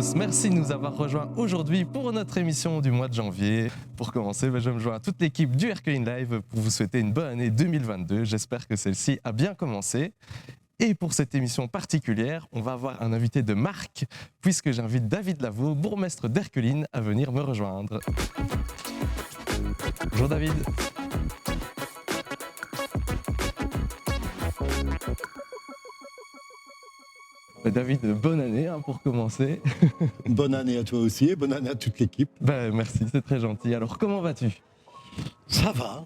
tous, merci de nous avoir rejoints aujourd'hui pour notre émission du mois de janvier. Pour commencer, je me joins à toute l'équipe du Herculine Live pour vous souhaiter une bonne année 2022. J'espère que celle-ci a bien commencé. Et pour cette émission particulière, on va avoir un invité de marque, puisque j'invite David Lavaux, bourgmestre d'Herculine, à venir me rejoindre. Bonjour David. David, bonne année pour commencer. Bonne année à toi aussi et bonne année à toute l'équipe. Merci, c'est très gentil. Alors, comment vas-tu ? Ça va.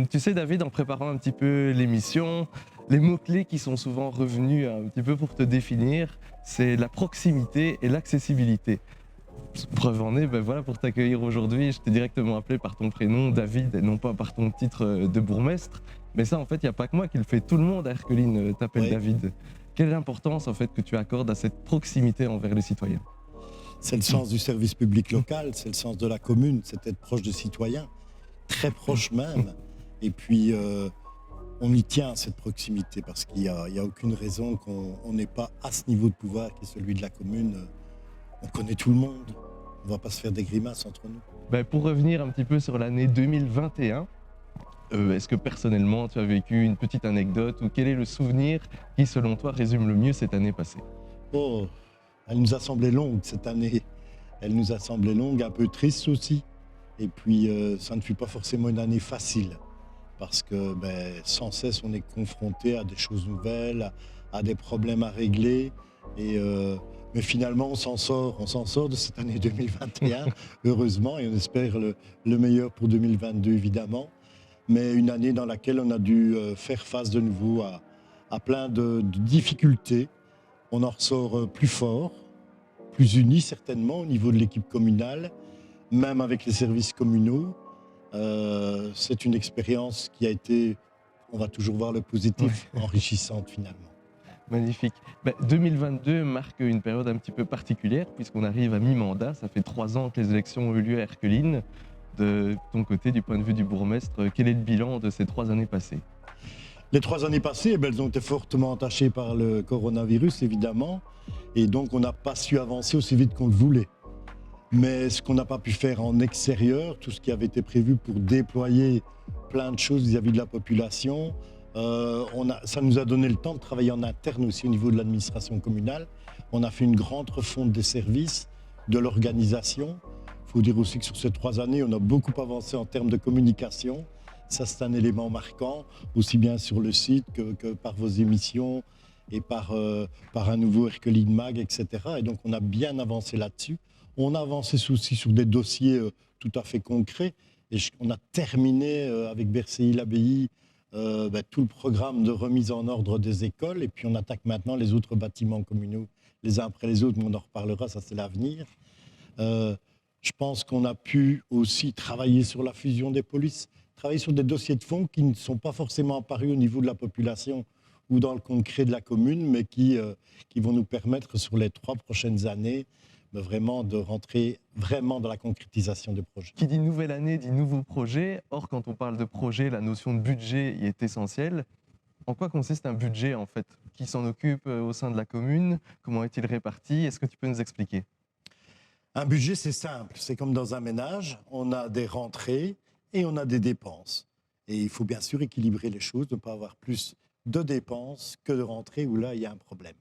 Tu sais, David, en préparant un petit peu l'émission, les mots-clés qui sont souvent revenus un petit peu pour te définir, c'est la proximité et l'accessibilité. Preuve en est, voilà, pour t'accueillir aujourd'hui, je t'ai directement appelé par ton prénom, David, et non pas par ton titre de bourgmestre. Mais ça, en fait, il n'y a pas que moi qui le fais. Tout le monde à Herculine t'appelle Oui. David. Quelle est l'importance, en fait, que tu accordes à cette proximité envers les citoyens ? C'est le sens du service public local, c'est le sens de la commune, c'est être proche des citoyens, très proche même. Et puis, on y tient à cette proximité parce qu'il n'y a aucune raison qu'on n'ait pas à ce niveau de pouvoir qui est celui de la commune. On connaît tout le monde, on ne va pas se faire des grimaces entre nous. Pour revenir un petit peu sur l'année 2021, est-ce que personnellement tu as vécu une petite anecdote ou quel est le souvenir qui selon toi résume le mieux cette année passée ? Oh, elle nous a semblé longue cette année, elle nous a semblé longue, un peu triste aussi. Et puis ça ne fut pas forcément une année facile parce que sans cesse on est confronté à des choses nouvelles, à des problèmes à régler. Mais finalement on s'en sort de cette année 2021, heureusement, et on espère le meilleur pour 2022 évidemment. Mais une année dans laquelle on a dû faire face de nouveau à plein de difficultés. On en ressort plus fort, plus unis certainement au niveau de l'équipe communale, même avec les services communaux. C'est une expérience qui a été, on va toujours voir le positif, enrichissante finalement. Magnifique. 2022 marque une période un petit peu particulière puisqu'on arrive à mi-mandat. Ça fait 3 ans que les élections ont eu lieu à Herculine. De ton côté, du point de vue du bourgmestre, quel est le bilan de ces 3 années passées ? Les 3 années passées, elles ont été fortement entachées par le coronavirus, évidemment. Et donc, on n'a pas su avancer aussi vite qu'on le voulait. Mais ce qu'on n'a pas pu faire en extérieur, tout ce qui avait été prévu pour déployer plein de choses vis-à-vis de la population, ça nous a donné le temps de travailler en interne aussi au niveau de l'administration communale. On a fait une grande refonte des services, de l'organisation. Il faut dire aussi que sur ces 3 années, on a beaucoup avancé en termes de communication. Ça, c'est un élément marquant, aussi bien sur le site que par vos émissions et par un nouveau Herculine Mag, etc. Et donc, on a bien avancé là-dessus. On a avancé aussi sur des dossiers tout à fait concrets. Et on a terminé avec Bercey-l'Abbaye tout le programme de remise en ordre des écoles. Et puis, on attaque maintenant les autres bâtiments communaux les uns après les autres, mais on en reparlera, ça c'est l'avenir. Je pense qu'on a pu aussi travailler sur la fusion des polices, travailler sur des dossiers de fond qui ne sont pas forcément apparus au niveau de la population ou dans le concret de la commune, mais qui vont nous permettre sur les 3 prochaines années vraiment de rentrer vraiment dans la concrétisation des projets. Qui dit nouvelle année dit nouveaux projets. Or, quand on parle de projet, la notion de budget y est essentielle. En quoi consiste un budget en fait ? Qui s'en occupe au sein de la commune ? Comment est-il réparti ? Est-ce que tu peux nous expliquer ? Un budget, c'est simple. C'est comme dans un ménage. On a des rentrées et on a des dépenses. Et il faut bien sûr équilibrer les choses, ne pas avoir plus de dépenses que de rentrées où là, il y a un problème.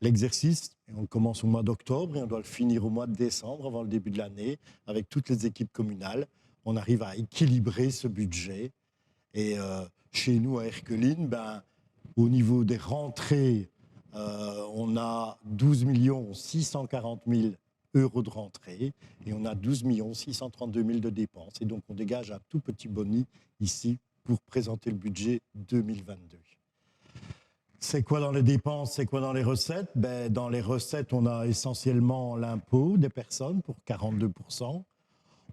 L'exercice, on commence au mois d'octobre et on doit le finir au mois de décembre, avant le début de l'année, avec toutes les équipes communales. On arrive à équilibrer ce budget. Et chez nous, à Herculine, au niveau des rentrées, on a 12 640 000 euros de rentrée et on a 12 632 000 de dépenses. Et donc, on dégage un tout petit boni ici pour présenter le budget 2022. C'est quoi dans les dépenses, c'est quoi dans les recettes ? Dans les recettes, on a essentiellement l'impôt des personnes pour 42%.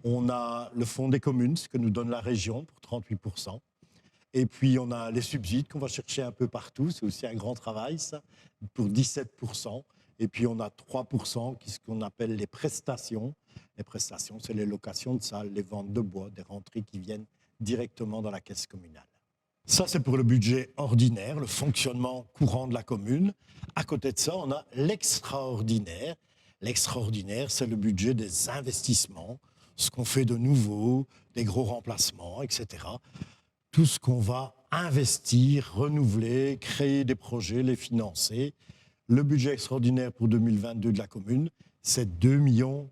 On a le fonds des communes, ce que nous donne la région pour 38%. Et puis, on a les subsides qu'on va chercher un peu partout. C'est aussi un grand travail, ça, pour 17%. Et puis, on a 3% qui est ce qu'on appelle les prestations. Les prestations, c'est les locations de salles, les ventes de bois, des rentrées qui viennent directement dans la caisse communale. Ça, c'est pour le budget ordinaire, le fonctionnement courant de la commune. À côté de ça, on a l'extraordinaire. L'extraordinaire, c'est le budget des investissements, ce qu'on fait de nouveau, des gros remplacements, etc. Tout ce qu'on va investir, renouveler, créer des projets, les financer. Le budget extraordinaire pour 2022 de la commune, c'est 2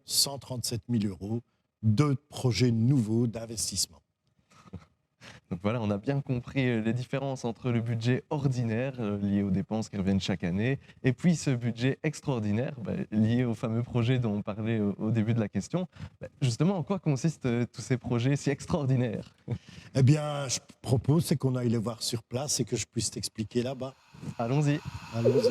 137 000 euros de projets nouveaux d'investissement. Donc voilà, on a bien compris les différences entre le budget ordinaire lié aux dépenses qui reviennent chaque année et puis ce budget extraordinaire lié aux fameux projets dont on parlait au début de la question. Justement, en quoi consistent tous ces projets si extraordinaires? Eh bien, je propose c'est qu'on aille les voir sur place et que je puisse t'expliquer là-bas. Allons-y. Allons-y.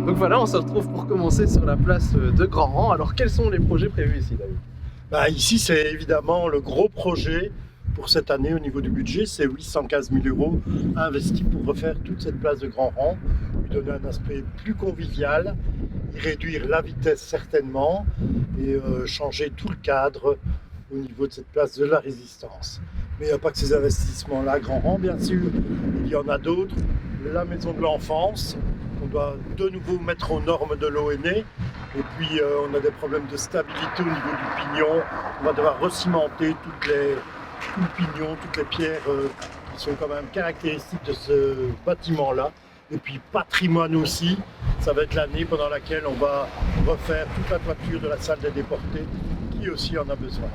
Donc voilà, on se retrouve pour commencer sur la place de Grand Rang. Alors quels sont les projets prévus ici, David? Ici, c'est évidemment le gros projet pour cette année au niveau du budget. C'est 815 000 euros investis pour refaire toute cette place de Grand Rang, lui donner un aspect plus convivial, y réduire la vitesse certainement et changer tout le cadre au niveau de cette place de la Résistance. Mais il n'y a pas que ces investissements-là, Grand Rang bien sûr, il y en a d'autres. La maison de l'enfance, qu'on doit de nouveau mettre aux normes de l'ONE. Et puis on a des problèmes de stabilité au niveau du pignon. On va devoir recimenter tout le pignon, toutes les pierres qui sont quand même caractéristiques de ce bâtiment-là. Et puis patrimoine aussi, ça va être l'année pendant laquelle on va refaire toute la toiture de la salle des déportés, qui aussi en a besoin.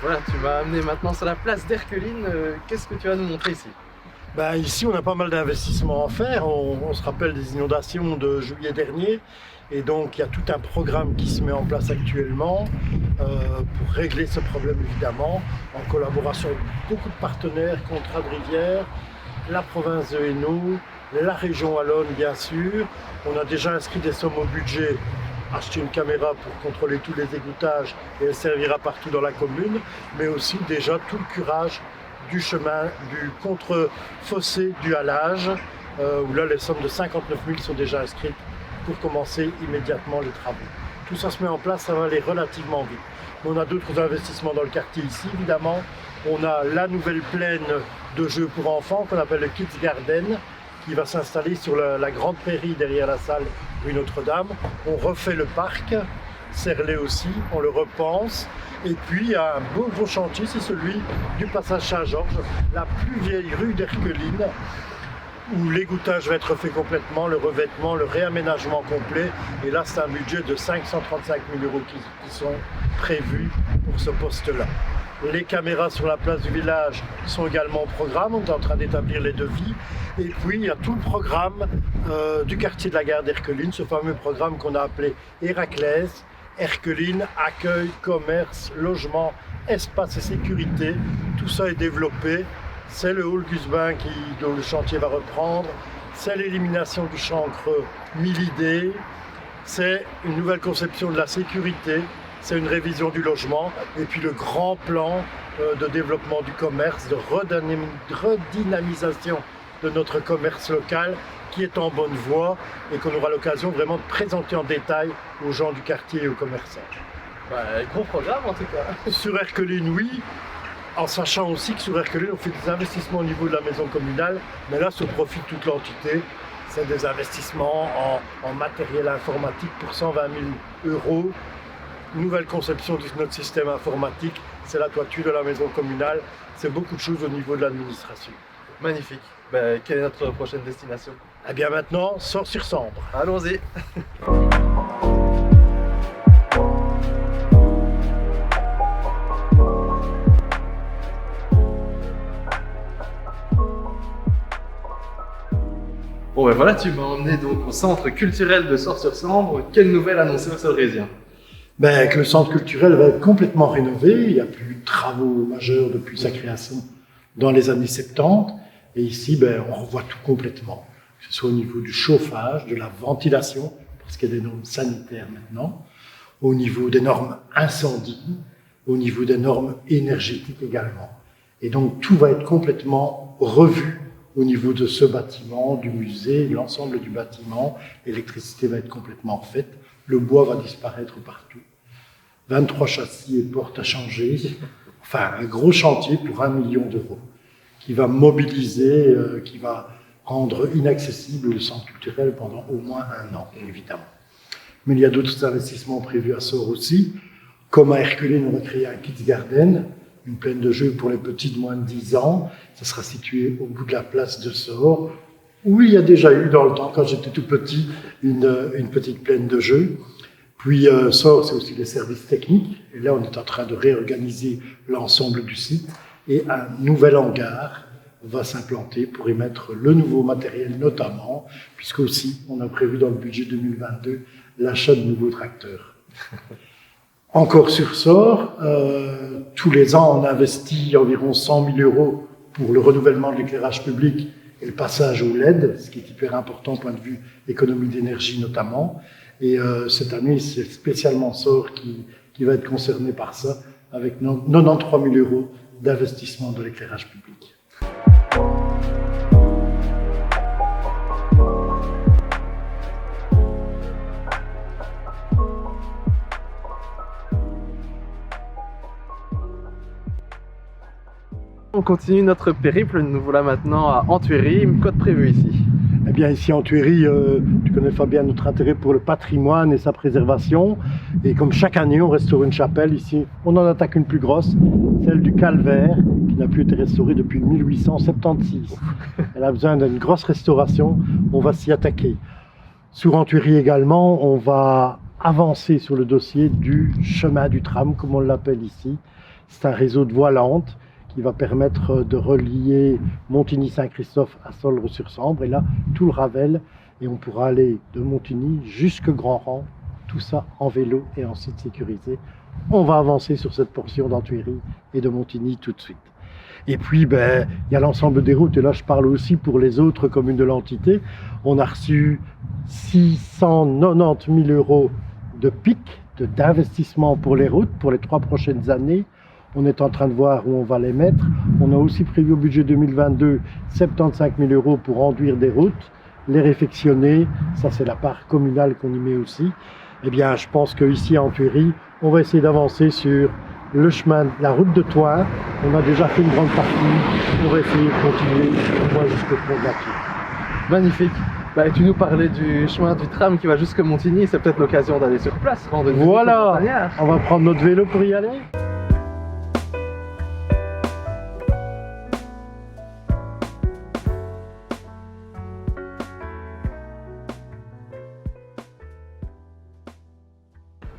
Voilà, tu m'as amené maintenant sur la place d'Erqueline. Qu'est-ce que tu vas nous montrer ici? Ici, on a pas mal d'investissements à faire. On se rappelle des inondations de juillet dernier. Et donc, il y a tout un programme qui se met en place actuellement pour régler ce problème, évidemment, en collaboration avec beaucoup de partenaires, Contrat de Rivière, la province de Hainaut, la région wallonne, bien sûr. On a déjà inscrit des sommes au budget, acheter une caméra pour contrôler tous les égoutages et elle servira partout dans la commune, mais aussi déjà tout le curage du chemin, du contre-fossé du halage, où là les sommes de 59 000 sont déjà inscrites pour commencer immédiatement les travaux. Tout ça se met en place, ça va aller relativement vite. On a d'autres investissements dans le quartier ici, évidemment. On a la nouvelle plaine de jeux pour enfants qu'on appelle le Kids Garden, qui va s'installer sur la grande prairie derrière la salle rue Notre-Dame. On refait le parc, Serlet aussi, on le repense. Et puis il y a un beau gros chantier, c'est celui du passage Saint-Georges, la plus vieille rue d'Erqueline, où l'égouttage va être fait complètement, le revêtement, le réaménagement complet. Et là, c'est un budget de 535 000 euros qui sont prévus pour ce poste-là. Les caméras sur la place du village sont également au programme, on est en train d'établir les devis. Et puis il y a tout le programme du quartier de la gare d'Erqueline, ce fameux programme qu'on a appelé Héraclès, Erqueline, accueil, commerce, logement, espace et sécurité. Tout ça est développé. C'est le hall Gusbin dont le chantier va reprendre. C'est l'élimination du chancre Milidé. C'est une nouvelle conception de la sécurité. C'est une révision du logement. Et puis le grand plan de développement du commerce, de redynamisation de notre commerce local qui est en bonne voie et qu'on aura l'occasion vraiment de présenter en détail aux gens du quartier et aux commerçants. Gros programme en tout cas. Sur Erqueline, oui, en sachant aussi que sur Erqueline, on fait des investissements au niveau de la maison communale, mais là, ça profite toute l'entité. C'est des investissements en matériel informatique pour 120 000 euros. Nouvelle conception de notre système informatique, c'est la toiture de la maison communale, c'est beaucoup de choses au niveau de l'administration. Magnifique. Quelle est notre prochaine destination? Eh bien maintenant, Sors-sur-Sambre. Allons-y. Bon voilà, tu m'as emmené donc au centre culturel de Sors-sur-Sambre. Quelle nouvelle annoncer aux Solrésiens? Que le centre culturel va être complètement rénové. Il n'y a plus de travaux majeurs depuis sa création dans les années 70. Et ici, on revoit tout complètement, que ce soit au niveau du chauffage, de la ventilation, parce qu'il y a des normes sanitaires maintenant. au niveau des normes incendie, au niveau des normes énergétiques également. Et donc tout va être complètement revu au niveau de ce bâtiment, du musée, l'ensemble du bâtiment. L'électricité va être complètement refaite, le bois va disparaître partout. 23 châssis et portes à changer, enfin un gros chantier pour 1 million d'euros qui va mobiliser, qui va rendre inaccessible le centre culturel pendant au moins 1 an, évidemment. Mais il y a d'autres investissements prévus à Sort aussi, comme à Hercules, on va créer un Kids Garden, une plaine de jeux pour les petits de moins de 10 ans. Ça sera situé au bout de la place de Sort, où il y a déjà eu dans le temps, quand j'étais tout petit, une petite plaine de jeux. Puis Sort, c'est aussi les services techniques. Et là, on est en train de réorganiser l'ensemble du site. Et un nouvel hangar va s'implanter pour y mettre le nouveau matériel notamment, puisque aussi on a prévu dans le budget 2022 l'achat de nouveaux tracteurs. Encore sur Sort, tous les ans on investit environ 100 000 euros pour le renouvellement de l'éclairage public et le passage au LED, ce qui est hyper important point de vue économie d'énergie notamment. Et cette année, c'est spécialement Sort qui va être concerné par ça, avec 93 000 euros d'investissement de l'éclairage public. On continue notre périple, nous voilà maintenant à Anthuéry. Quoi de prévu ici? Eh bien, ici en Thuéry, tu connais Fabien, notre intérêt pour le patrimoine et sa préservation. Et comme chaque année, on restaure une chapelle. Ici, on en attaque une plus grosse, celle du Calvaire, qui n'a plus été restaurée depuis 1876. Elle a besoin d'une grosse restauration, on va s'y attaquer. Sur Anthuéry également, on va avancer sur le dossier du chemin du tram, comme on l'appelle ici. C'est un réseau de voies lentes qui va permettre de relier Montigny-Saint-Christophe à Solre-sur-Sambre, et là, tout le Ravel, et on pourra aller de Montigny jusque Grand-Rang, tout ça en vélo et en site sécurisé. On va avancer sur cette portion d'Anthuéry et de Montigny tout de suite. Et puis, il y a l'ensemble des routes, et là, je parle aussi pour les autres communes de l'entité. On a reçu 690 000 euros de PIC, d'investissement pour les routes, pour les 3 prochaines années. On est en train de voir où on va les mettre. On a aussi prévu au budget 2022 75 000 euros pour enduire des routes, les réfectionner. Ça, c'est la part communale qu'on y met aussi. Eh bien, je pense qu'ici à Anthuéry, on va essayer d'avancer sur le chemin, la route de Thoin. On a déjà fait une grande partie. On va essayer de continuer au moins jusqu'au pont de la Pierre. Magnifique. Tu nous parlais du chemin du tram qui va jusqu'à Montigny. C'est peut-être l'occasion d'aller sur place, rendre une visite aux Voilà, montagnards. on va prendre notre vélo pour y aller.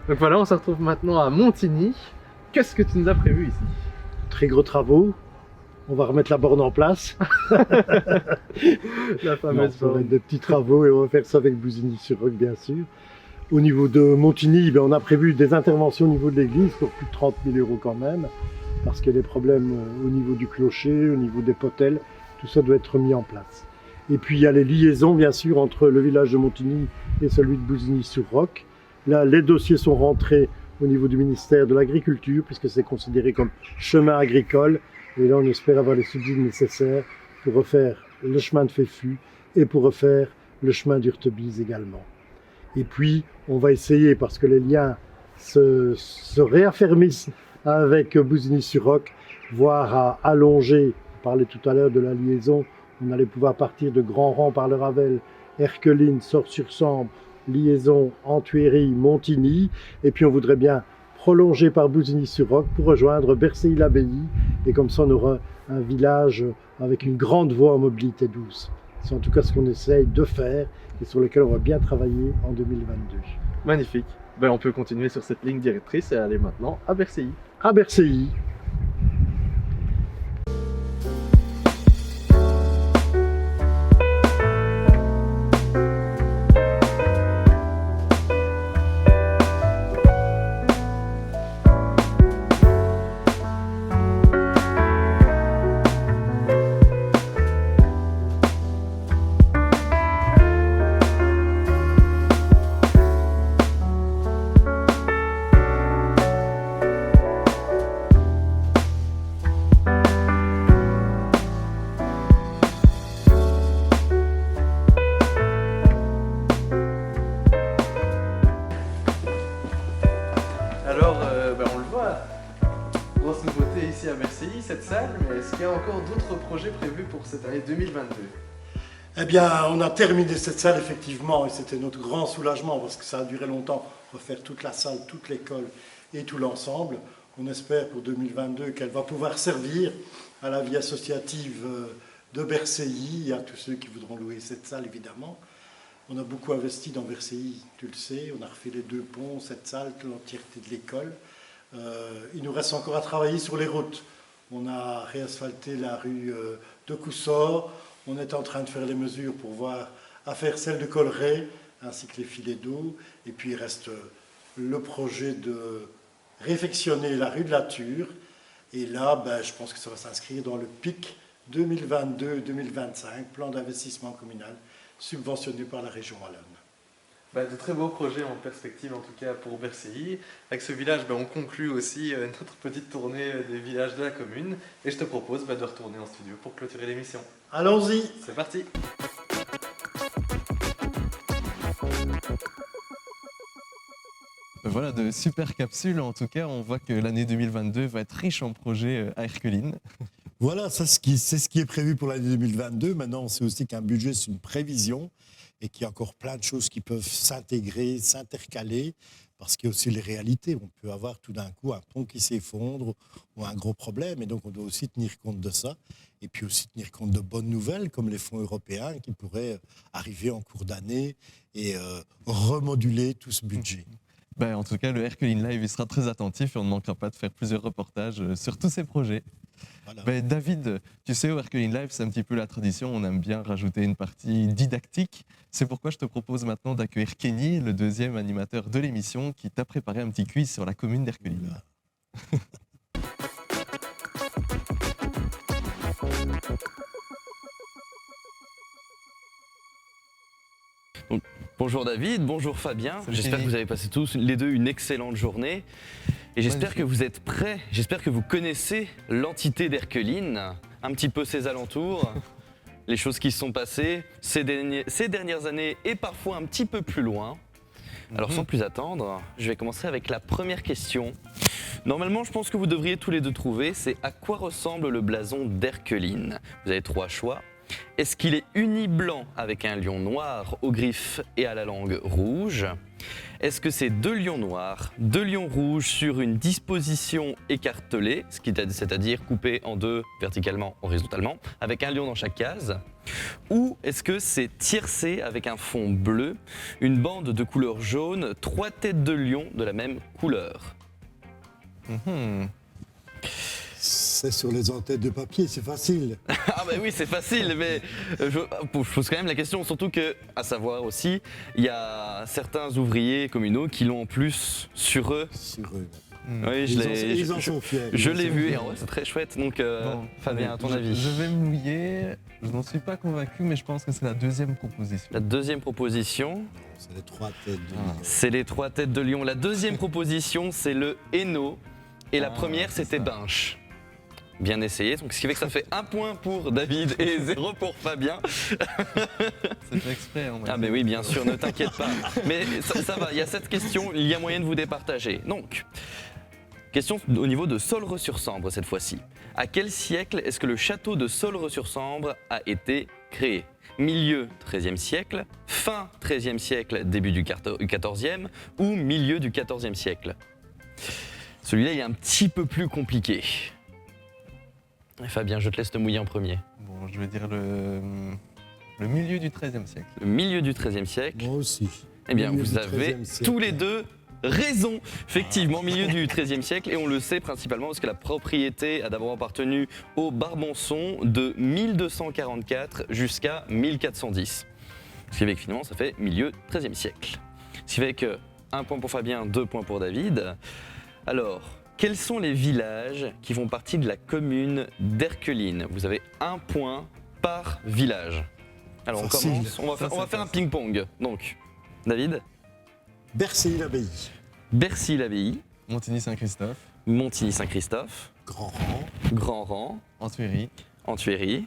Donc voilà, on se retrouve maintenant à Montigny. Qu'est-ce que tu nous as prévu ici? Très gros travaux. On va remettre la borne en place. La Non, fameuse ça va borne. être des petits travaux et on va faire ça avec Bousigny-sur-Roc, bien sûr. Au niveau de Montigny, on a prévu des interventions au niveau de l'église pour plus de 30 000 euros quand même, parce qu'il y a des problèmes au niveau du clocher, au niveau des potelles, tout ça doit être mis en place. Et puis il y a les liaisons, bien sûr, entre le village de Montigny et celui de Bousigny-sur-Roc. Là, les dossiers sont rentrés au niveau du ministère de l'Agriculture, puisque c'est considéré comme chemin agricole. Et là, on espère avoir les subsides nécessaires pour refaire le chemin de Féfu et pour refaire le chemin d'Urtebise également. Et puis, on va essayer, parce que les liens se réaffermissent avec Bousigny-sur-Roc, voire à allonger. On parlait tout à l'heure de la liaison. On allait pouvoir partir de Grand-Rang par le Ravel, Herculine, Sort-sur-Sambre, liaison Anthuéry, Montigny. Et puis, on voudrait bien prolonger par Bousigny-sur-Roc pour rejoindre Berceuil-l'Abbaye. Et comme ça, on aura un village avec une grande voie en mobilité douce. C'est en tout cas ce qu'on essaye de faire et sur lequel on va bien travailler en 2022. Magnifique. On peut continuer sur cette ligne directrice et aller maintenant à Berceuil. À Berceuil. Bercy, cette salle, mais est-ce qu'il y a encore d'autres projets prévus pour cette année 2022? Eh bien, on a terminé cette salle effectivement et c'était notre grand soulagement parce que ça a duré longtemps, refaire toute la salle, toute l'école et tout l'ensemble. On espère pour 2022 qu'elle va pouvoir servir à la vie associative de Bercy et à tous ceux qui voudront louer cette salle évidemment. On a beaucoup investi dans Bercy, tu le sais, on a refait les 2 ponts, cette salle, l'entièreté de l'école. Il nous reste encore à travailler sur les routes. On a réasphalté la rue de Coussort. On est en train de faire les mesures pour voir à faire celle de Collerey, ainsi que les filets d'eau. Et puis il reste le projet de réfectionner la rue de la Ture. Et là, je pense que ça va s'inscrire dans le PIC 2022-2025, plan d'investissement communal, subventionné par la région wallonne. De très beaux projets en perspective, en tout cas pour Bercy. Avec ce village, on conclut aussi notre petite tournée des villages de la commune. Et je te propose de retourner en studio pour clôturer l'émission. Allons-y! C'est parti! Voilà, de super capsules. En tout cas, on voit que l'année 2022 va être riche en projets à Erqueline. Voilà, c'est ce qui est prévu pour l'année 2022. Maintenant, on sait aussi qu'un budget, c'est une prévision et qu'il y a encore plein de choses qui peuvent s'intégrer, s'intercaler, parce qu'il y a aussi les réalités. On peut avoir tout d'un coup un pont qui s'effondre ou un gros problème, et donc on doit aussi tenir compte de ça. Et puis aussi tenir compte de bonnes nouvelles, comme les fonds européens qui pourraient arriver en cours d'année et remoduler tout ce budget. En tout cas, le Erqueline Live il sera très attentif et on ne manquera pas de faire plusieurs reportages sur tous ces projets. Voilà. David, tu sais, au Erqueline Live, c'est un petit peu la tradition. On aime bien rajouter une partie didactique. C'est pourquoi je te propose maintenant d'accueillir Kenny, le 2e animateur de l'émission, qui t'a préparé un petit quiz sur la commune d'Erqueline. Donc, bonjour David, bonjour Fabien. Salut J'espère Kenny. que vous avez passé tous les deux une excellente journée. Et j'espère que vous êtes prêts, j'espère que vous connaissez l'entité d'Erqueline, un petit peu ses alentours, les choses qui se sont passées ces dernières années et parfois un petit peu plus loin. Alors sans plus attendre, je vais commencer avec la première question. Normalement, je pense que vous devriez tous les deux trouver, c'est à quoi ressemble le blason d'Erqueline? Vous avez 3 choix. Est-ce qu'il est uni blanc avec un lion noir aux griffes et à la langue rouge? Est-ce que c'est 2 lions noirs, 2 lions rouges sur une disposition écartelée, c'est-à-dire coupée en 2 verticalement, horizontalement, avec un lion dans chaque case? Ou est-ce que c'est tiercé avec un fond bleu, une bande de couleur jaune, 3 têtes de lion de la même couleur? C'est sur les entêtes de papier, c'est facile. Ah oui, c'est facile, mais je pose quand même la question, surtout que, à savoir aussi, il y a certains ouvriers communaux qui l'ont en plus sur eux. Sur eux. Oui, Ils en sont fiers. Je l'ai vu et en vrai c'est très chouette, donc Fabien, à ton avis? Je vais me mouiller, je n'en suis pas convaincu, mais je pense que c'est la 2e proposition. La 2e proposition, C'est les 3 têtes de lion. c'est les 3 têtes de lion. La 2e proposition, c'est le Hainaut. Et la première, c'était Binche. Bien essayé, donc ce qui fait que ça fait 1 point pour David et 0 pour Fabien. C'est fait exprès. Ah mais oui, bien sûr, ne t'inquiète pas. Mais ça va, il y a cette question, il y a moyen de vous départager. Donc, question au niveau de Solre-sur-Sambre cette fois-ci. À quel siècle est-ce que le château de Solre-sur-Sambre a été créé? Milieu 13e siècle, fin 13e siècle, début du 14e ou milieu du 14e siècle? Celui-là, il est un petit peu plus compliqué. Fabien, je te laisse te mouiller en premier. Bon, je vais dire le milieu du XIIIe siècle. Le milieu du XIIIe siècle. Moi aussi. Eh bien, Milieu vous du avez XIIIe siècle. tous les deux raison. Effectivement, milieu du XIIIe siècle. Et on le sait principalement parce que la propriété a d'abord appartenu aux Barbançons de 1244 jusqu'à 1410. Ce qui fait que finalement, ça fait milieu XIIIe siècle. Ce qui fait que 1 point pour Fabien, 2 points pour David. Alors, quels sont les villages qui font partie de la commune d'Erqueline? Vous avez 1 point par village. Alors Facile. on commence, on va faire un ping-pong. Donc, David? Bercy-l'Abbaye. Bercy-l'Abbaye, Montigny-Saint-Christophe, Montigny-Saint-Christophe, Grand Rang. Grand-Rang, Antuéry Antuéry,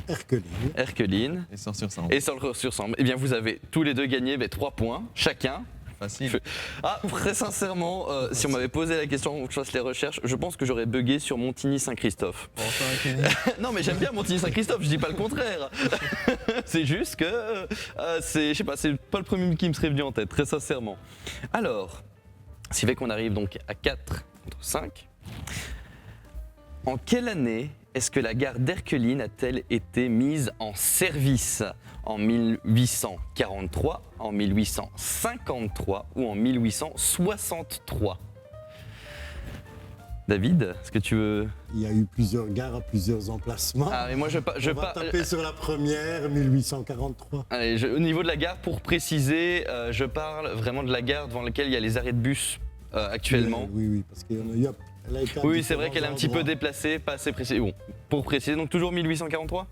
Erqueline. Erqueline et Sort-sur-Sambre. et Solre-sur-Sambre. Eh bien, vous avez tous les deux gagné 3 points chacun. facile. Ah, très sincèrement, si on m'avait posé la question avant que je fasse les recherches, je pense que j'aurais bugué sur Montigny-Saint-Christophe. Bon, ça, un Kenny. Non, mais j'aime bien Montigny-Saint-Christophe, je dis pas le contraire. C'est juste que c'est pas le premier qui me serait venu en tête, très sincèrement. Alors, ce qui fait qu'on arrive donc à 4 contre 5. En quelle année est-ce que la gare d'Erqueline a-t-elle été mise en service? En 1843, en 1853 ou en 1863? David, est-ce que tu veux... Il y a eu plusieurs gares à plusieurs emplacements. Ah, mais moi je On va taper sur la première, 1843. Allez, au niveau de la gare, pour préciser, je parle vraiment de la gare devant laquelle il y a les arrêts de bus actuellement. Oui, parce qu'il y en a eu... Elle a été à Oui, c'est vrai différents qu'elle est un petit peu endroits. déplacée, pas assez précisée. Bon, pour préciser, donc toujours 1843?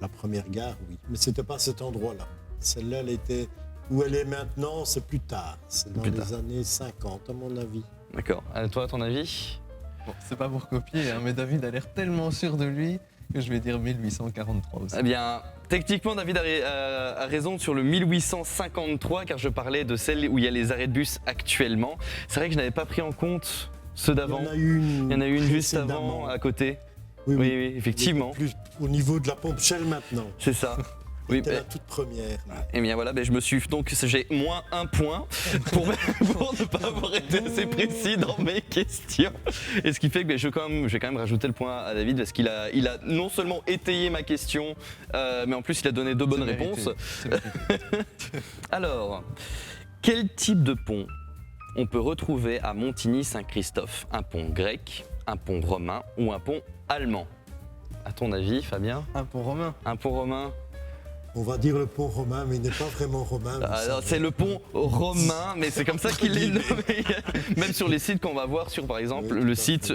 La première gare, oui. Mais c'était pas cet endroit-là. Celle-là, elle était... Où elle est maintenant, c'est plus tard. C'est dans Plus les tard. années 50, à mon avis. D'accord. Toi, à ton avis? Bon, c'est pas pour copier, hein, mais David a l'air tellement sûr de lui que je vais dire 1843 aussi. Eh bien, techniquement, David a raison sur le 1853, car je parlais de celle où il y a les arrêts de bus actuellement. C'est vrai que je n'avais pas pris en compte ceux d'avant. Il y en a eu une, Il y en a eu une juste précédemment. avant, à côté. Oui, Oui, effectivement. Plus au niveau de la pompe Shell maintenant. C'est ça. Oui, C'était la toute première. et bien voilà, je me suis donc j'ai moins un point pour ne pas avoir été assez précis dans mes questions. Et ce qui fait que je vais quand même rajouter le point à David parce qu'il a non seulement étayé ma question, mais en plus il a donné 2 bonnes C'est mérité, réponses. c'est mérité. Alors, quel type de pont on peut retrouver à Montigny-Saint-Christophe? Un pont grec, un pont romain ou un pont allemand? À ton avis, Fabien? Un pont romain. Un pont romain? On va dire le pont romain, mais il n'est pas vraiment romain. vous Alors, savez. c'est le pont romain, mais c'est comme ça qu'il est nommé. Même sur les sites qu'on va voir sur, par exemple, Oui, le tout à site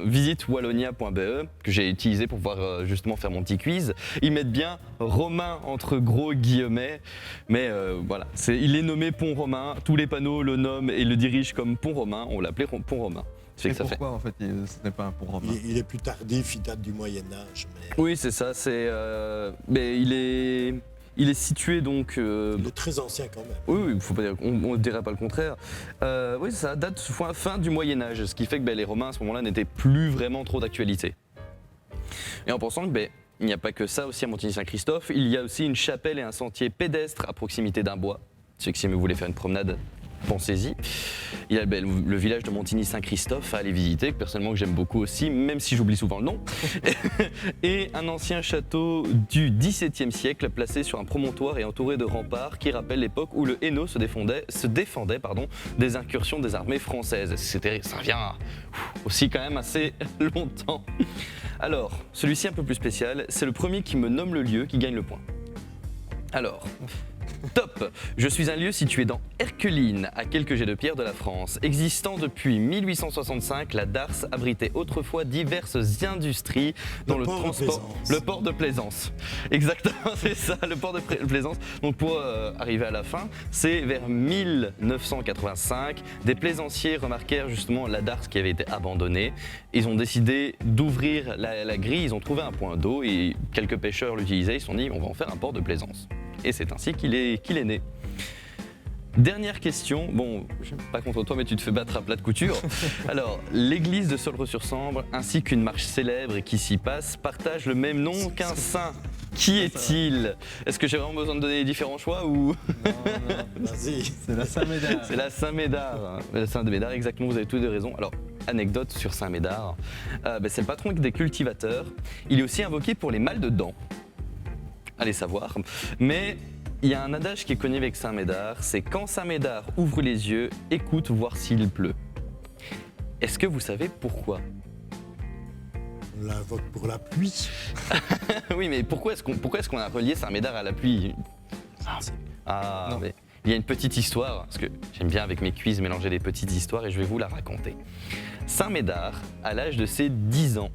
visitewallonia.be, que j'ai utilisé pour pouvoir justement faire mon petit quiz, ils mettent bien romain entre gros guillemets, mais voilà, il est nommé pont romain. Tous les panneaux le nomment et le dirigent comme pont romain. On l'appelait pont romain. C'est Et que ça fait. pourquoi en fait ce n'est pas un pont romain? Il est plus tardif, il date du Moyen-Âge. Mais Oui, c'est ça. Mais il est situé donc. il est très ancien quand même. Oui, faut pas dire, on ne dirait pas le contraire. Oui, ça date fin du Moyen-Âge, ce qui fait que les Romains à ce moment-là n'étaient plus vraiment trop d'actualité. Et en pensant que il n'y a pas que ça aussi à Montigny-Saint-Christophe, il y a aussi une chapelle et un sentier pédestre à proximité d'un bois. C'est que si vous voulez faire une promenade, pensez-y. Il y a le village de Montigny-Saint-Christophe à aller visiter, que personnellement que j'aime beaucoup aussi, même si j'oublie souvent le nom. Et un ancien château du XVIIe siècle placé sur un promontoire et entouré de remparts qui rappelle l'époque où le Hainaut se défendait des incursions des armées françaises. Ça revient aussi quand même assez longtemps. Alors, celui-ci un peu plus spécial, c'est le premier qui me nomme le lieu qui gagne le point. Alors... Top! Je suis un lieu situé dans Erqueline, à quelques jets de pierre de la France. Existant depuis 1865, la Darse abritait autrefois diverses industries dont le port de transport... Plaisance. Le port de Plaisance. Exactement, c'est ça, le port de Plaisance. Donc pour arriver à la fin, c'est vers 1985, des plaisanciers remarquèrent justement la Darse qui avait été abandonnée. Ils ont décidé d'ouvrir la grille, ils ont trouvé un point d'eau et quelques pêcheurs l'utilisaient, ils se sont dit on va en faire un port de plaisance. Et c'est ainsi qu'il est né. Dernière question, bon, je suis pas contre toi mais tu te fais battre à plat de couture. Alors, l'église de Solre-sur-Sambre ainsi qu'une marche célèbre qui s'y passe partagent le même nom qu'un saint. Qui est-il? Est-ce que j'ai vraiment besoin de donner les différents choix ou... Non, Vas-y. c'est la Saint-Médard. C'est la Saint-Médard. La Saint-Médard, exactement, vous avez tous deux raison. Alors, anecdote sur Saint-Médard, c'est le patron des cultivateurs. Il est aussi invoqué pour les mal de dents. Allez savoir. Mais il y a un adage qui est connu avec Saint-Médard, c'est quand Saint-Médard ouvre les yeux, écoute voir s'il pleut. Est-ce que vous savez pourquoi? On l'invoque pour la pluie. Oui, mais pourquoi est-ce qu'on a relié Saint-Médard à la pluie? Non. Mais il y a une petite histoire, parce que j'aime bien avec mes quiz mélanger des petites histoires et je vais vous la raconter. Saint-Médard, à l'âge de ses 10 ans,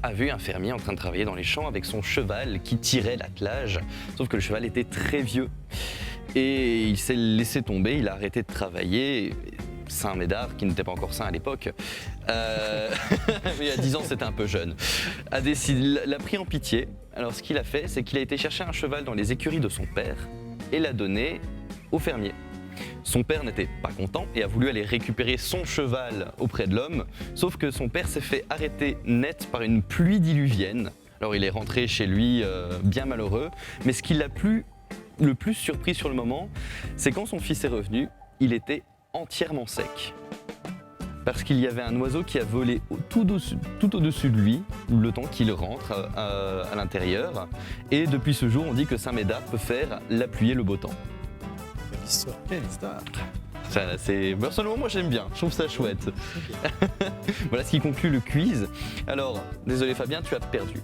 a vu un fermier en train de travailler dans les champs avec son cheval qui tirait l'attelage, sauf que le cheval était très vieux. Et il s'est laissé tomber, il a arrêté de travailler. Saint-Médard, qui n'était pas encore saint à l'époque, il y a 10 ans c'était un peu jeune, l'a pris en pitié. Alors ce qu'il a fait, c'est qu'il a été chercher un cheval dans les écuries de son père et l'a donné au fermier. Son père n'était pas content et a voulu aller récupérer son cheval auprès de l'homme, sauf que son père s'est fait arrêter net par une pluie diluvienne. Alors il est rentré chez lui bien malheureux, mais ce qui l'a le plus surpris sur le moment, c'est quand son fils est revenu, il était entièrement sec. Parce qu'il y avait un oiseau qui a volé tout au-dessus de lui, le temps qu'il rentre à l'intérieur. Et depuis ce jour, on dit que Saint-Médard peut faire la pluie et le beau temps. Quelle histoire. Quelle histoire! Personnellement, moi j'aime bien, je trouve ça chouette. Voilà ce qui conclut le quiz. Alors, désolé Fabien, tu as perdu.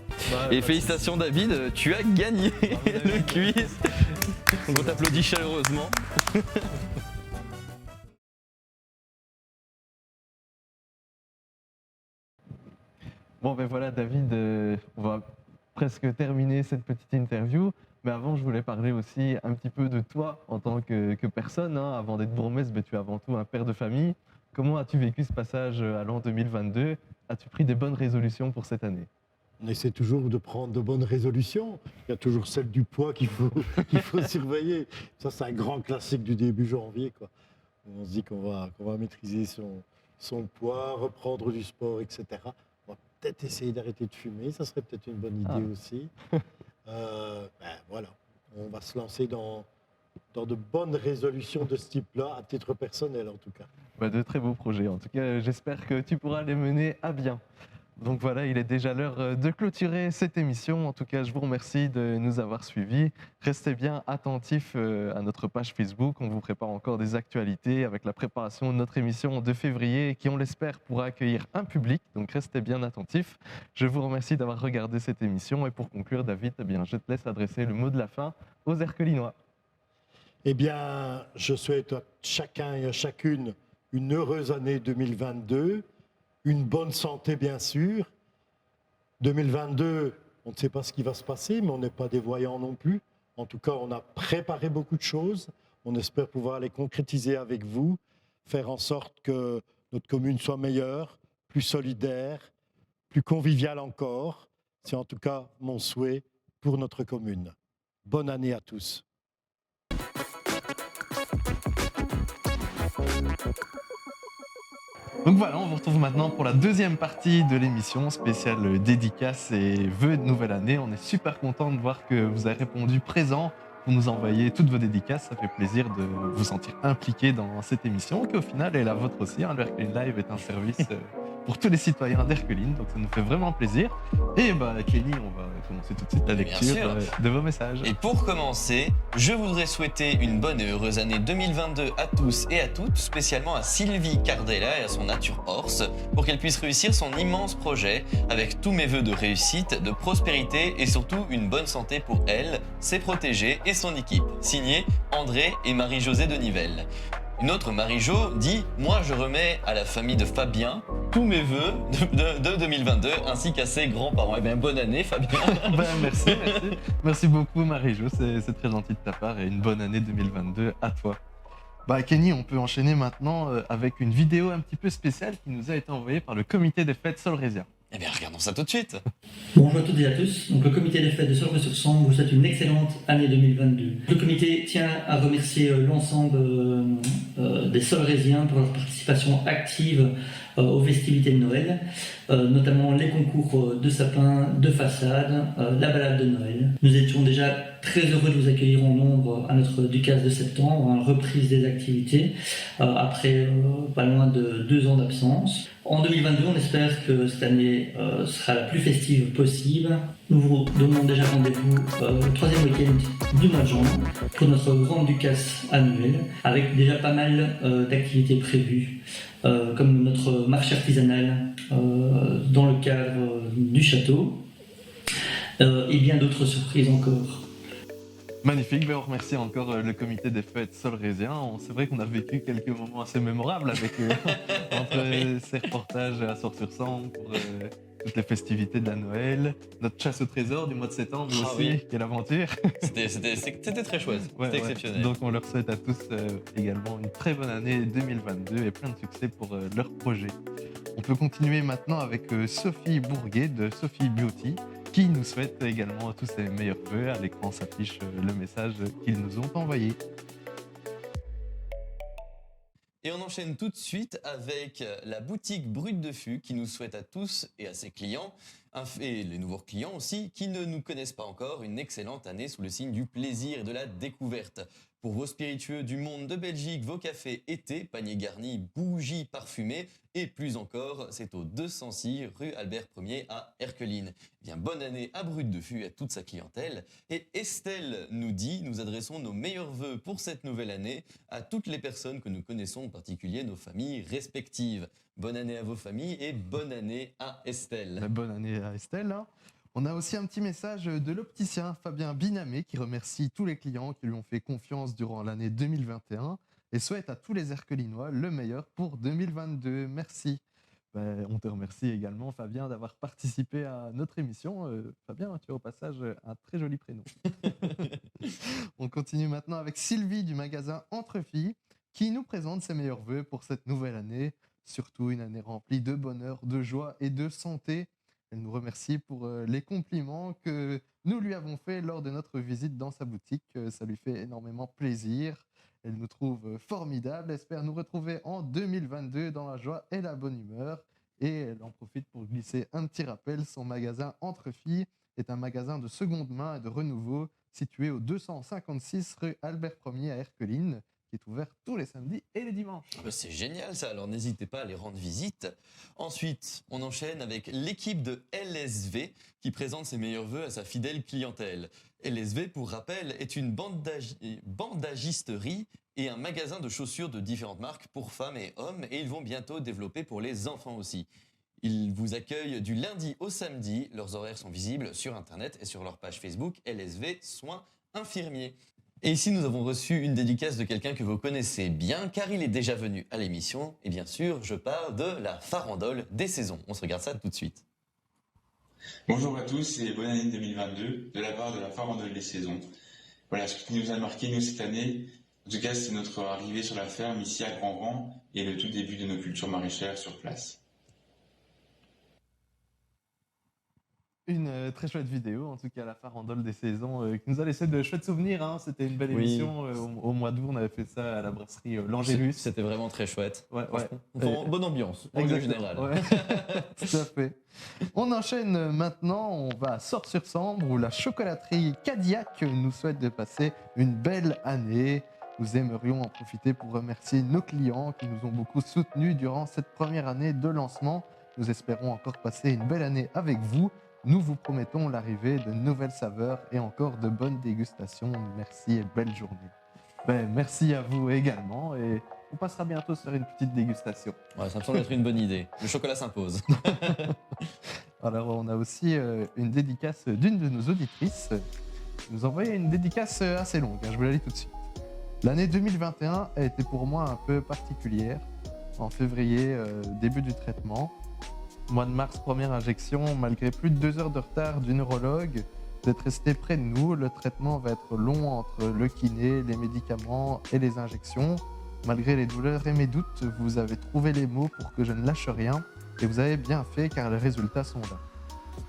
Et félicitations David, tu as gagné le quiz. On t'applaudit chaleureusement. Bon ben voilà David, on va presque terminer cette petite interview, mais avant je voulais parler aussi un petit peu de toi en tant que personne, hein. Avant d'être bourgmestre, ben, tu es avant tout un père de famille. Comment as-tu vécu ce passage à l'an 2022? As-tu pris des bonnes résolutions pour cette année? On essaie toujours de prendre de bonnes résolutions. Il y a toujours celle du poids qu'il faut, qu'il faut surveiller. Ça, c'est un grand classique du début janvier, quoi. On se dit qu'on va maîtriser son poids, reprendre du sport, etc. On va peut-être essayer d'arrêter de fumer. Ça serait peut-être une bonne idée aussi. Voilà, on va se lancer dans de bonnes résolutions de ce type-là, à titre personnel en tout cas. Bah, de très beaux projets. En tout cas, j'espère que tu pourras les mener à bien. Donc voilà, il est déjà l'heure de clôturer cette émission. En tout cas, je vous remercie de nous avoir suivis. Restez bien attentifs à notre page Facebook. On vous prépare encore des actualités avec la préparation de notre émission de février qui, on l'espère, pourra accueillir un public. Donc restez bien attentifs. Je vous remercie d'avoir regardé cette émission. Et pour conclure, David, eh bien, je te laisse adresser le mot de la fin aux Erquelinois. Eh bien, je souhaite à chacun et à chacune une heureuse année 2022. Une bonne santé, bien sûr. 2022, on ne sait pas ce qui va se passer, mais on n'est pas des voyants non plus. En tout cas, on a préparé beaucoup de choses. On espère pouvoir les concrétiser avec vous, faire en sorte que notre commune soit meilleure, plus solidaire, plus conviviale encore. C'est en tout cas mon souhait pour notre commune. Bonne année à tous. Donc voilà, on vous retrouve maintenant pour la deuxième partie de l'émission spéciale dédicace et vœux de nouvelle année. On est super content de voir que vous avez répondu présent pour nous envoyer toutes vos dédicaces. Ça fait plaisir de vous sentir impliqué dans cette émission qui au final est la vôtre aussi. Le Erqueline Live est un service pour tous les citoyens d'Erqueline, donc ça nous fait vraiment plaisir. Et Kenny, on va commencer tout de suite la lecture de vos messages. Et pour commencer, je voudrais souhaiter une bonne et heureuse année 2022 à tous et à toutes, spécialement à Sylvie Cardella et à son Nature Horse, pour qu'elle puisse réussir son immense projet, avec tous mes vœux de réussite, de prospérité et surtout une bonne santé pour elle, ses protégés et son équipe. Signé André et Marie-Josée de Nivelles. Une autre Marie-Jo dit « Moi, je remets à la famille de Fabien tous mes vœux de 2022 ainsi qu'à ses grands-parents. » Eh bien, bonne année, Fabien. Merci. Merci beaucoup, Marie-Jo. C'est très gentil de ta part et une bonne année 2022 à toi. Kenny, on peut enchaîner maintenant avec une vidéo un petit peu spéciale qui nous a été envoyée par le comité des fêtes Solrésien. Eh bien, regardons ça tout de suite. Bonjour à toutes et à tous. Donc, le comité des fêtes de Solré-sur-Sambre vous souhaite une excellente année 2022. Le comité tient à remercier l'ensemble des Solrésiens pour leur participation active aux festivités de Noël, notamment les concours de sapins, de façade, la balade de Noël. Nous étions déjà très heureux de vous accueillir en nombre à notre Ducasse de septembre, en reprise des activités, après pas loin de 2 ans d'absence. En 2022, on espère que cette année sera la plus festive possible. Nous vous donnons déjà rendez-vous le 3e week-end du mois de juin pour notre grande Ducasse annuelle, avec déjà pas mal d'activités prévues, comme notre marché artisanal dans le cadre du château, et bien d'autres surprises encore. Magnifique, on remercie encore le comité des fêtes Solrésien. C'est vrai qu'on a vécu quelques moments assez mémorables avec eux, entre ces reportages à Sources-sur-Sambre pour toutes les festivités de la Noël, notre chasse au trésor du mois de septembre aussi, oui. Quelle aventure. C'était très chouette, c'était exceptionnel. Donc on leur souhaite à tous également une très bonne année 2022 et plein de succès pour leurs projets. On peut continuer maintenant avec Sophie Bourguet de Sophie Beauty, qui nous souhaite également tous ses meilleurs vœux. À l'écran s'affiche le message qu'ils nous ont envoyé. enchaîne tout de suite avec la boutique Brut de Fût qui nous souhaite à tous et à ses clients, et les nouveaux clients aussi, qui ne nous connaissent pas encore, une excellente année sous le signe du plaisir et de la découverte. Pour vos spiritueux du monde de Belgique, vos cafés été, paniers garnis, bougies parfumées et plus encore, c'est au 206 rue Albert 1er à Erqueline. Eh bien, bonne année à Brut de Fût et à toute sa clientèle. Et Estelle nous dit, nous adressons nos meilleurs vœux pour cette nouvelle année à toutes les personnes que nous connaissons, en particulier nos familles respectives. Bonne année à vos familles et bonne année à Estelle. Bonne année à Estelle. Hein. On a aussi un petit message de l'opticien Fabien Binamé qui remercie tous les clients qui lui ont fait confiance durant l'année 2021 et souhaite à tous les Erquelinois le meilleur pour 2022. Merci. On te remercie également, Fabien, d'avoir participé à notre émission. Fabien, tu as au passage un très joli prénom. On continue maintenant avec Sylvie du magasin Entre Filles qui nous présente ses meilleurs vœux pour cette nouvelle année. Surtout une année remplie de bonheur, de joie et de santé. Elle nous remercie pour les compliments que nous lui avons faits lors de notre visite dans sa boutique. Ça lui fait énormément plaisir. Elle nous trouve formidable, espère nous retrouver en 2022 dans la joie et la bonne humeur. Et elle en profite pour glisser un petit rappel. Son magasin Entre Filles est un magasin de seconde main et de renouveau situé au 256 rue Albert 1er à Erqueline, qui est ouvert tous les samedis et les dimanches. C'est génial ça, alors n'hésitez pas à aller rendre visite. Ensuite, on enchaîne avec l'équipe de LSV qui présente ses meilleurs vœux à sa fidèle clientèle. LSV, pour rappel, est une bandagisterie et un magasin de chaussures de différentes marques pour femmes et hommes, et ils vont bientôt développer pour les enfants aussi. Ils vous accueillent du lundi au samedi, leurs horaires sont visibles sur internet et sur leur page Facebook LSV Soins Infirmiers. Et ici, nous avons reçu une dédicace de quelqu'un que vous connaissez bien, car il est déjà venu à l'émission. Et bien sûr, je parle de la farandole des saisons. On se regarde ça tout de suite. Bonjour à tous et bonne année 2022 de la part de la farandole des saisons. Voilà, ce qui nous a marqué, nous, cette année, en tout cas, c'est notre arrivée sur la ferme ici à Grand-Vent et le tout début de nos cultures maraîchères sur place. Une très chouette vidéo, en tout cas la farandole des saisons, qui nous a laissé de chouettes souvenirs. Hein. C'était une belle émission. Au mois d'août, on avait fait ça à la brasserie L'Angélus. C'était vraiment très chouette. Ouais. Bonne ambiance, en général. Ouais. Tout à fait. On enchaîne maintenant, on va à Sort-sur-Sambre où la chocolaterie Cadillac nous souhaite de passer une belle année. Nous aimerions en profiter pour remercier nos clients qui nous ont beaucoup soutenus durant cette première année de lancement. Nous espérons encore passer une belle année avec vous. Nous vous promettons l'arrivée de nouvelles saveurs et encore de bonnes dégustations. Merci et belle journée. Merci à vous également et on passera bientôt sur une petite dégustation. Ouais, ça me semble être une bonne idée. Le chocolat s'impose. Alors on a aussi une dédicace d'une de nos auditrices. Elle nous a envoyé une dédicace assez longue, je vous la lis tout de suite. L'année 2021 a été pour moi un peu particulière. En février, début du traitement. Mois de mars, première injection, malgré plus de 2 heures de retard du neurologue, d'être resté près de nous. Le traitement va être long entre le kiné, les médicaments et les injections. Malgré les douleurs et mes doutes, vous avez trouvé les mots pour que je ne lâche rien et vous avez bien fait car les résultats sont là.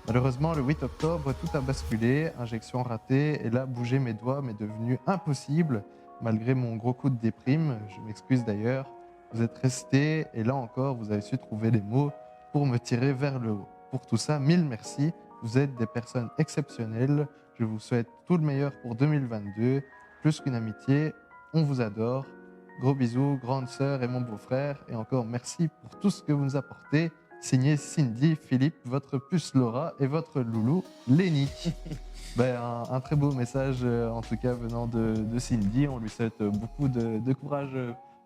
Malheureusement, le 8 octobre, tout a basculé, injection ratée et là, bouger mes doigts m'est devenu impossible malgré mon gros coup de déprime. Je m'excuse d'ailleurs. Vous êtes resté et là encore, vous avez su trouver les mots pour me tirer vers le haut. Pour tout ça, mille merci. Vous êtes des personnes exceptionnelles. Je vous souhaite tout le meilleur pour 2022. Plus qu'une amitié, on vous adore. Gros bisous, grande sœur et mon beau-frère. Et encore merci pour tout ce que vous nous apportez. Signé Cindy, Philippe, votre puce Laura et votre loulou Lénie. Un très beau message en tout cas venant de Cindy. On lui souhaite beaucoup de courage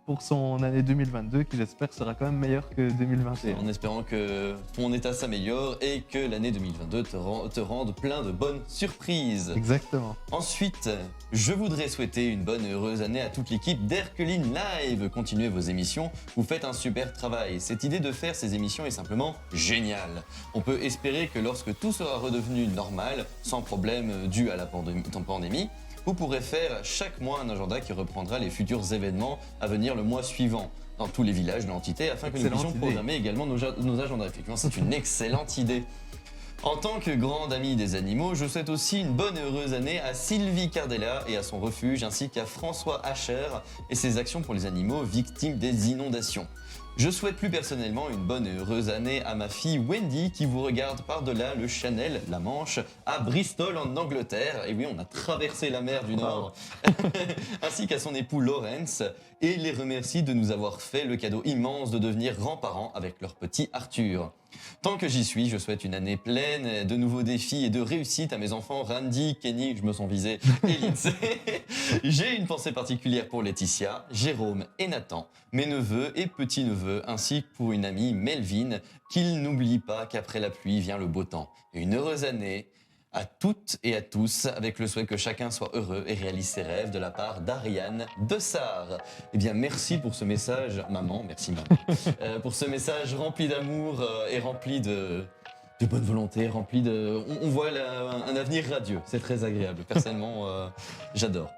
pour son année 2022 qui j'espère sera quand même meilleure que 2021. En espérant que ton état s'améliore et que l'année 2022 te rende plein de bonnes surprises. Exactement. Ensuite, je voudrais souhaiter une bonne et heureuse année à toute l'équipe d'Erqueline Live. Continuez vos émissions, vous faites un super travail. Cette idée de faire ces émissions est simplement géniale. On peut espérer que lorsque tout sera redevenu normal, sans problème dû à la pandémie, vous pourrez faire chaque mois un agenda qui reprendra les futurs événements à venir le mois suivant dans tous les villages de l'entité afin que nous puissions programmer également nos agendas. Effectivement, c'est une excellente idée. En tant que grande amie des animaux, je souhaite aussi une bonne et heureuse année à Sylvie Cardella et à son refuge, ainsi qu'à François Hacher et ses actions pour les animaux victimes des inondations. Je souhaite plus personnellement une bonne et heureuse année à ma fille Wendy qui vous regarde par-delà le Channel, la Manche, à Bristol en Angleterre. Et oui, on a traversé la mer du Nord. Ainsi qu'à son époux Lawrence et les remercie de nous avoir fait le cadeau immense de devenir grands-parents avec leur petit Arthur. Tant que j'y suis, je souhaite une année pleine de nouveaux défis et de réussite à mes enfants Randy, Kenny, je me sens visé, et Lindsay. J'ai une pensée particulière pour Laetitia, Jérôme et Nathan, mes neveux et petits-neveux, ainsi que pour une amie Melvin, qu'ils n'oublient pas qu'après la pluie vient le beau temps. Et une heureuse année à toutes et à tous, avec le souhait que chacun soit heureux et réalise ses rêves de la part d'Ariane Dessart. Eh bien, merci pour ce message, maman, merci maman, pour ce message rempli d'amour et rempli de bonne volonté, rempli de... On voit un avenir radieux, c'est très agréable. Personnellement, j'adore.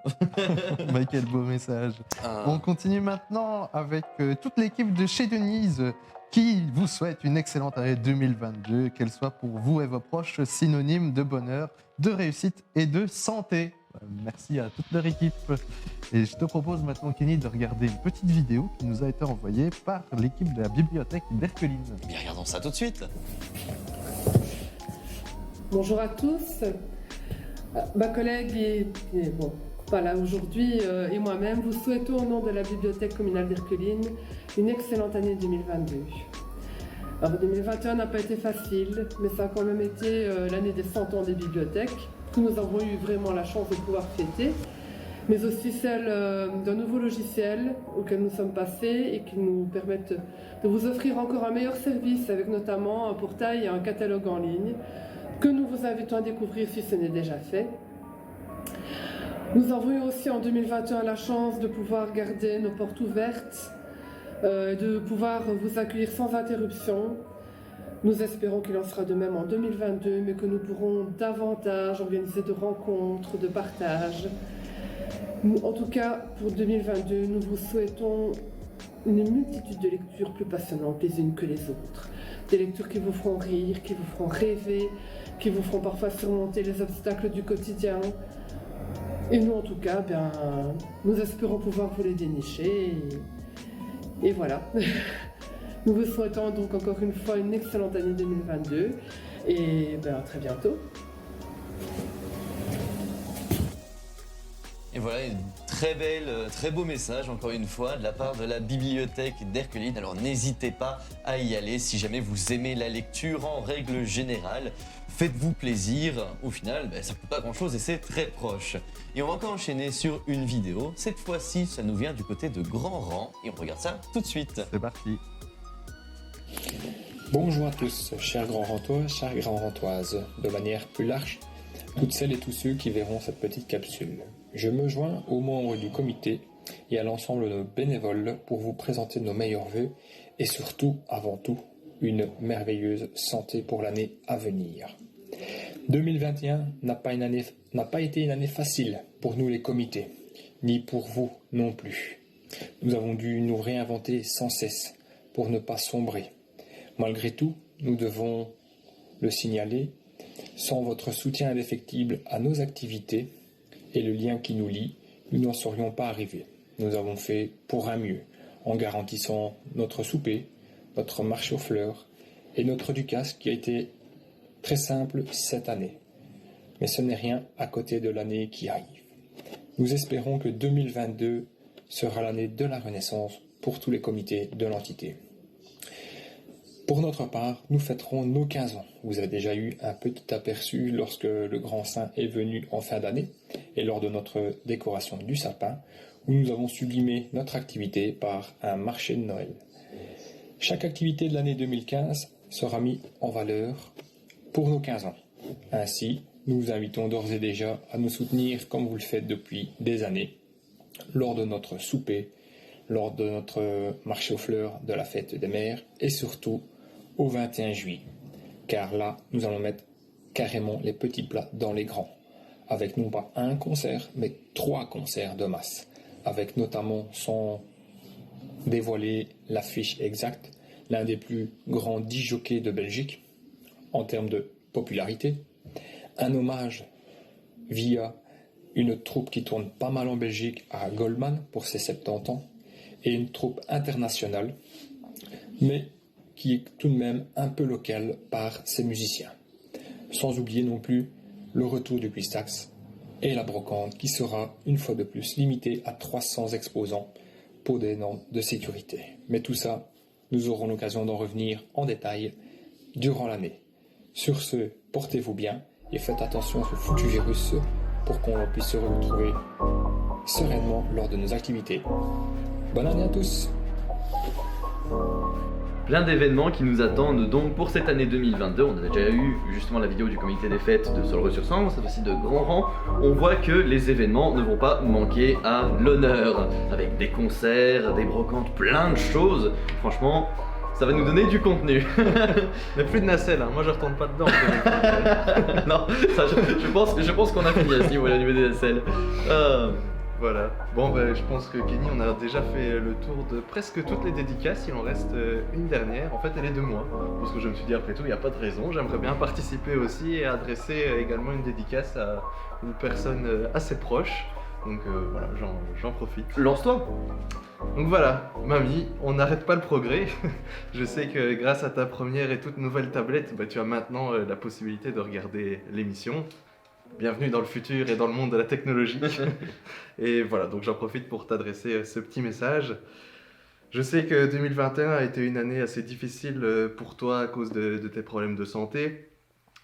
Bah, quel beau message. On continue maintenant avec toute l'équipe de chez Denise qui vous souhaite une excellente année 2022, qu'elle soit pour vous et vos proches synonyme de bonheur, de réussite et de santé. Merci à toute leur équipe. Et je te propose maintenant, Kenny, de regarder une petite vidéo qui nous a été envoyée par l'équipe de la bibliothèque d'Herculine. Eh bien, regardons ça tout de suite. Bonjour à tous. Ma collègue et bon, pas là aujourd'hui et moi-même vous souhaitons au nom de la bibliothèque communale d'Herculine une excellente année 2022. Alors 2021 n'a pas été facile, mais ça a quand même été l'année des 100 ans des bibliothèques, que nous avons eu vraiment la chance de pouvoir fêter, mais aussi celle d'un nouveau logiciel auquel nous sommes passés et qui nous permettent de vous offrir encore un meilleur service avec notamment un portail et un catalogue en ligne que nous vous invitons à découvrir si ce n'est déjà fait. Nous avons eu aussi en 2021 la chance de pouvoir garder nos portes ouvertes, de pouvoir vous accueillir sans interruption. Nous espérons qu'il en sera de même en 2022, mais que nous pourrons davantage organiser de rencontres, de partages. En tout cas, pour 2022, nous vous souhaitons une multitude de lectures plus passionnantes les unes que les autres. Des lectures qui vous feront rire, qui vous feront rêver, qui vous feront parfois surmonter les obstacles du quotidien. Et nous, en tout cas, bien, nous espérons pouvoir vous les dénicher. Et voilà. Nous vous souhaitons donc encore une fois une excellente année 2022. Et bien, à très bientôt. Et voilà, très beau message encore une fois de la part de la bibliothèque d'Herculine. Alors n'hésitez pas à y aller si jamais vous aimez la lecture en règle générale. Faites-vous plaisir, au final ça ne coûte pas grand chose et c'est très proche. Et on va encore enchaîner sur une vidéo. Cette fois-ci, ça nous vient du côté de Grand Rang et on regarde ça tout de suite. C'est parti. Bonjour à tous, chers grands rantois, chères grands rantoises, de manière plus large, toutes celles et tous ceux qui verront cette petite capsule. Je me joins aux membres du comité et à l'ensemble de nos bénévoles pour vous présenter nos meilleurs vœux et surtout, avant tout, une merveilleuse santé pour l'année à venir. 2021 n'a pas été une année facile pour nous les comités, ni pour vous non plus. Nous avons dû nous réinventer sans cesse pour ne pas sombrer. Malgré tout, nous devons le signaler, sans votre soutien indéfectible à nos activités et le lien qui nous lie, nous n'en serions pas arrivés. Nous avons fait pour un mieux, en garantissant notre souper, notre marché aux fleurs et notre Ducasse qui a été très simple cette année. Mais ce n'est rien à côté de l'année qui arrive. Nous espérons que 2022 sera l'année de la renaissance pour tous les comités de l'entité. Pour notre part, nous fêterons nos 15 ans. Vous avez déjà eu un petit aperçu lorsque le Grand Saint est venu en fin d'année et lors de notre décoration du sapin, où nous avons sublimé notre activité par un marché de Noël. Chaque activité de l'année 2015 sera mise en valeur pour nos 15 ans. Ainsi, nous vous invitons d'ores et déjà à nous soutenir comme vous le faites depuis des années, lors de notre souper, lors de notre marché aux fleurs de la fête des mères et surtout au 21 juillet. Car là, nous allons mettre carrément les petits plats dans les grands, avec non pas un concert, mais 3 concerts de masse, avec notamment, sans dévoiler l'affiche exacte, l'un des plus grands disjockeys de Belgique, en termes de popularité, un hommage via une troupe qui tourne pas mal en Belgique à Goldman pour ses 70 ans, et une troupe internationale, mais qui est tout de même un peu locale par ses musiciens. Sans oublier non plus le retour du Quistax et la brocante qui sera une fois de plus limitée à 300 exposants pour des normes de sécurité. Mais tout ça, nous aurons l'occasion d'en revenir en détail durant l'année. Sur ce, portez-vous bien et faites attention à ce foutu virus pour qu'on puisse se retrouver sereinement lors de nos activités. Bonne année à tous! Plein d'événements qui nous attendent donc pour cette année 2022. On a déjà eu justement la vidéo du comité des fêtes de Solreux-sur-Sambre, cette fois-ci de Grand Rang. On voit que les événements ne vont pas manquer à l'honneur, avec des concerts, des brocantes, plein de choses. Franchement, ça va nous donner du contenu. Mais plus de nacelle, hein. Moi je retourne pas dedans. Non, ça, je pense qu'on a fini à ce niveau-là, au niveau des nacelles. Voilà. Bon, je pense que Kenny, on a déjà fait le tour de presque toutes les dédicaces. Il en reste une dernière. En fait, elle est de moi. Parce que je me suis dit, après tout, il n'y a pas de raison. J'aimerais bien participer aussi et adresser également une dédicace à une personne assez proche. Donc voilà, j'en profite. Lance-toi! Donc voilà, mamie, on n'arrête pas le progrès. Je sais que grâce à ta première et toute nouvelle tablette, tu as maintenant la possibilité de regarder l'émission. Bienvenue dans le futur et dans le monde de la technologie. Et voilà, donc j'en profite pour t'adresser ce petit message. Je sais que 2021 a été une année assez difficile pour toi à cause de tes problèmes de santé,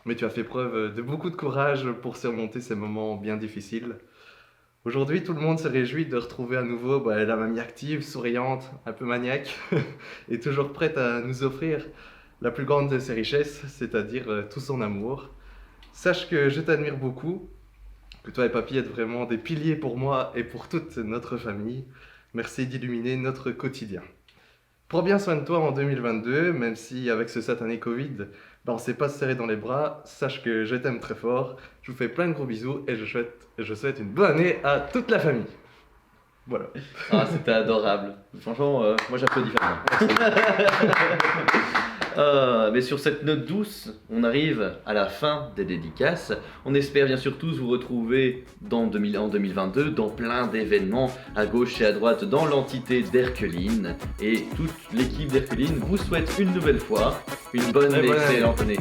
mais tu as fait preuve de beaucoup de courage pour surmonter ces moments bien difficiles. Aujourd'hui, tout le monde se réjouit de retrouver à nouveau la mamie active, souriante, un peu maniaque, et toujours prête à nous offrir la plus grande de ses richesses, c'est-à-dire tout son amour. Sache que je t'admire beaucoup, que toi et papy êtes vraiment des piliers pour moi et pour toute notre famille. Merci d'illuminer notre quotidien. Prends bien soin de toi en 2022, même si avec ce satané Covid, on ne sait pas se serrer dans les bras. Sache que je t'aime très fort, je vous fais plein de gros bisous et je souhaite une bonne année à toute la famille. Voilà. Ah, c'était adorable. Franchement, moi j'applaudis fermement. Mais sur cette note douce, on arrive à la fin des dédicaces. On espère bien sûr tous vous retrouver en 2022 dans plein d'événements à gauche et à droite dans l'entité d'Herculine. Et toute l'équipe d'Herculine vous souhaite une nouvelle fois une bonne et excellente année.